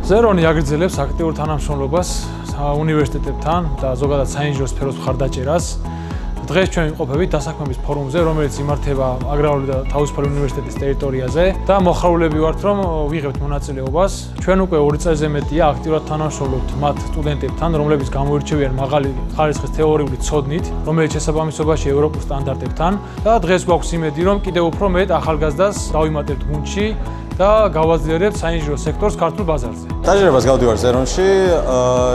ზერონი აგრძელებს აქტიურ თანამშრომლობას უნივერსიტეტებთან და ზოგადად საინჟინრო სფეროს მხარდაჭერას. დღეს ჩვენ ვიმყოფებით დასაქმების ფორუმზე, რომელიც იმართება აგრარული და თავისუფალი უნივერსიტეტის ტერიტორიაზე და მოხარულები ვართ, რომ ვიღებთ მონაწილეობას. ჩვენ უკვე 2 წელზე მეტია აქტიურად თანამშრომლობთ მათ სტუდენტებთან, რომლებიც გამოირჩევიან მაღალი ხარისხის თეორიული ცოდნით, რომელიც შესაბამისობაში ევროპულ სტანდარტებთან და დღეს გვაქვს იმედი, რომ კიდევ უფრო მეტ ახალგაზრდას დავიმატებთ გუნდში და გავაძლიერებთ საინჟინრო სექტორს ქართულ ბაზარზე. სტაჟირებას გავდივარ ზერონში,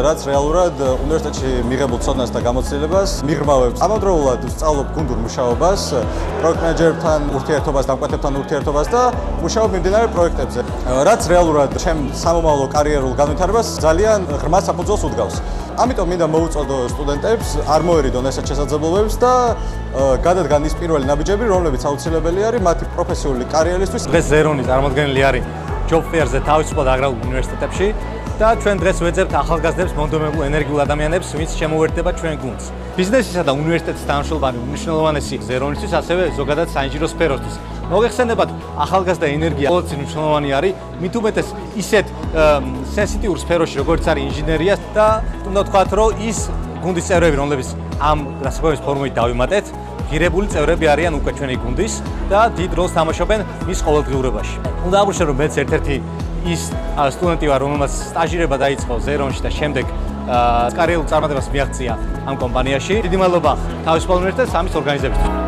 რაც რეალურად უნივერსიტეტში მიღებულ ცოდნას და გამოცდილებას მიღრმავებს. ამავდროულად ვსწავლობ გუნდურ მუშაობას, პროექტ მენეჯერებთან ურთიერთობას, დამკვეთებთან ურთიერთობას და მუშაობ მიმდინარე პროექტებზე. რაც რეალურად ჩემ სამომავლო კარიერულ განვითარებას ძალიან ღრმა საფუძველს უდგავს. ამიტომ მინდა მოვუწოდო სტუდენტებს, არ მოერიდონ ესეთ შესაძლებლობებს და გადადგან ის პირველი ნაბიჯები, რომლებიც აუცილებელი არის მათი პროფესიული კარიერისთვის. დღეს ზერონი წარმოადგენელი არის job fair-ზე თავისუფლად აგრარულ უნივერსიტეტებში და ჩვენ დღეს ვეძებთ ახალგაზრდებს, მონდომებულ ენერგიულ ადამიანებს, ვინც შემოუერთდება ჩვენ გუნდს. ბიზნესისა და უნივერსიტეტის თანამშრომლობა უმნიშვნელოვანესი ზერონისთვის, ასევე ზოგადად საინჟინრო სფეროსთვის. მოგეხსენებათ, ახალგაზრდა ენერგია ყოველთვის მნიშვნელოვანი არის, მით უმეტეს ისეთ სენსიტიურ სფეროში, როგორც არის ინჟინერია და უნდა ვთქვათ, რომ ის გუნდის წევრები, რომლებიც ამ დასაქმების ფორუმით დავიმატეთ, ღირებული წევრები არიან უკვე ჩვენი გუნდის და დიდ როლს თამაშობენ მის ყოველდღიურობაში. უნდა აღვნიშნო, რომ მეც ერთ-ერთი ის სტუდენტი ვარ, რომელმაც სტაჟირება დაიწყო ზერონში და შემდეგ კარიერულ წარმატებას მიაღწია ამ კომპანიაში. დიდი მადლობა თავისუფალ უნივერსიტეტს ამის ორგანიზებისთვის.